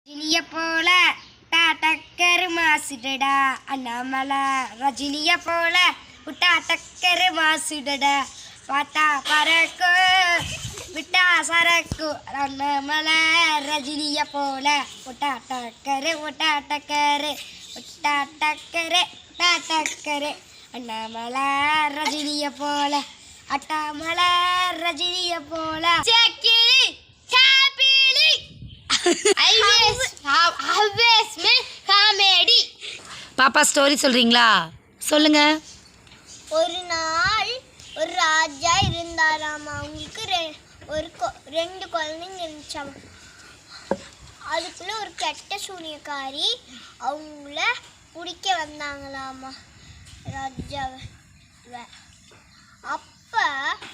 ரஜினிய போல டக்கரு மாசுடடா அண்ணாமலை ரஜினிய போல விட்டா டக்கரு மாசுடடா பார்த்தா பறக்கு விட்டா சரக்கு அண்ணாமலை ரஜினிய போல விட்டா டக்கரு விட்டா டக்கரு விட்டா டக்கரு விட்டா டக்கரு அண்ணாமலை ரஜினிய போல அட்டாமலை ரஜினிய போல சேக்கிரி காபிலி பாப்பா ஸ்டோரி சொல்றீங்களா? சொல்லுங்க. ஒரு நாள் ஒரு ராஜா இருந்தாராமா. அவங்களுக்கு ரெண்டு குழந்தைங்க இருந்துச்சாமா. அதுக்குள்ள ஒரு கெட்ட சூனியக்காரி அவங்கள பிடிக்க வந்தாங்களாமா ராஜாவை. அப்போ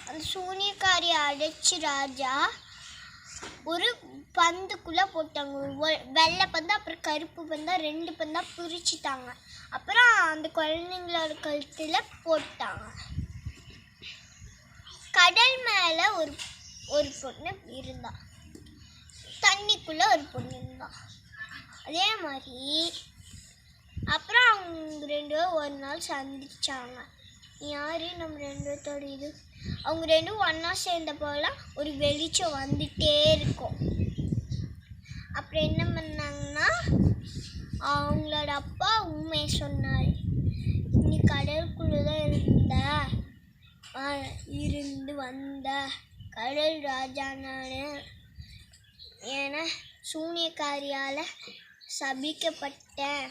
அந்த சூனியக்காரியை அடைச்சி ராஜா ஒரு பந்துக்குள்ளே போட்டாங்க. வெள்ளை பந்து அப்புறம் கருப்பு பந்தா ரெண்டு பந்தா பிரிச்சுட்டாங்க. அப்புறம் அந்த குழந்தைங்களோட கழுத்தில் போட்டாங்க. கடல் மேலே ஒரு பொண்ணு இருந்தா, தண்ணிக்குள்ளே ஒரு பொண்ணு இருந்தா. அதே மாதிரி அப்புறம் அவங்க ரெண்டு பேரும் ஒரு நாள் சந்திச்சாங்க. யாரு நம்ம ரெண்டு பேர்த்தோட இது அவங்க ரெண்டும் ஒன்றா சேர்ந்த போலாம் ஒரு வெளிச்சம் வந்துட்டே இருக்கும். அப்புறம் என்ன பண்ணாங்கன்னா அவங்களோட அப்பா உண்மையை சொன்னார். நீ கடலுக்குள்ளே தான் இருந்து வந்த கடல் ராஜா நான், ஏன்னா சூனியக்காரியால் சபிக்கப்பட்டேன்.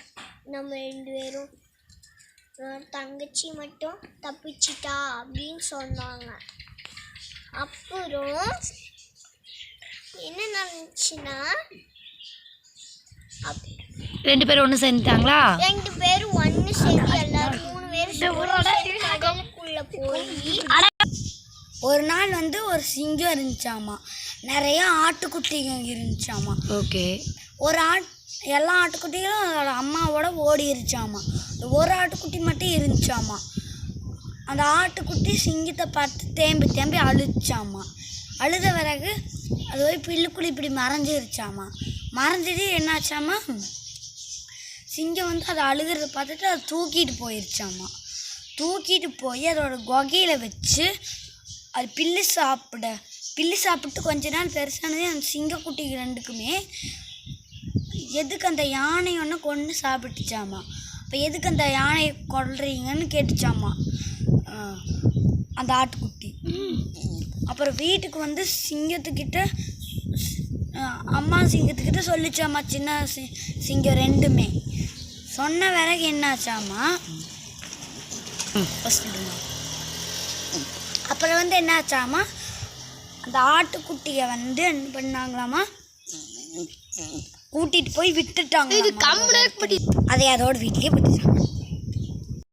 நம்ம ரெண்டு பேரும் தங்கச்சி மட்டும் தப்பிச்சிட்டா அப்படின்னு சொன்னாங்க. அப்புறம் என்ன நடந்துச்சுன்னா ரெண்டு பேரும் ஒன்று சேர்ந்துட்டாங்களா? ரெண்டு பேரும் ஒன்று சேர்ந்து எல்லாரும் 3 பேரும் கடலுக்குள்ள போய் ஒரு நாள் ஒரு சிங்கம் இருந்துச்சாமா. நிறைய ஆட்டுக்குட்டிங்க இருந்துச்சாமா. ஓகே. எல்லா ஆட்டுக்குட்டிகளும் அதோட அம்மாவோட ஓடிருச்சாமா. ஒரு ஆட்டுக்குட்டி மட்டும் இருந்துச்சாமா. அந்த ஆட்டுக்குட்டி சிங்கத்தை பார்த்து தேம்பி தேம்பி அழுச்சாமா. அழுத பிறகு அது போய் பில்லுக்குள்ளி இப்படி மறைஞ்சிருச்சாமா. மறைஞ்சது என்னாச்சாமா, சிங்கம் அதை அழுகிறத பார்த்துட்டு அதை தூக்கிட்டு போயிருச்சாமா. தூக்கிட்டு போய் அதோட குகையில் வச்சு அது பில்லு சாப்பிட்டு கொஞ்ச நாள் பெருசானதே அந்த சிங்கக்குட்டி ரெண்டுக்குமே எதுக்கு அந்த யானை ஒன்று கொண்டு சாப்பிட்டுச்சாமா. அப்போ எதுக்கு அந்த யானையை கொல்றீங்கன்னு கேட்டுச்சாமா அந்த ஆட்டுக்குட்டி. அப்புறம் வீட்டுக்கு சிங்கத்துக்கிட்ட அம்மா சிங்கத்துக்கிட்ட சொல்லிச்சாமா. சின்ன சிங்கம் ரெண்டுமே சொன்ன பிறகு என்னாச்சாமா, அப்புறம் என்னாச்சாமா, அந்த ஆட்டுக்குட்டியை என்ன பண்ணாங்களாமா, கூட்டிட்டு போய் விட்டுட்டாங்க. அதை அதோட வீட்லயே விட்டுட்டாங்க.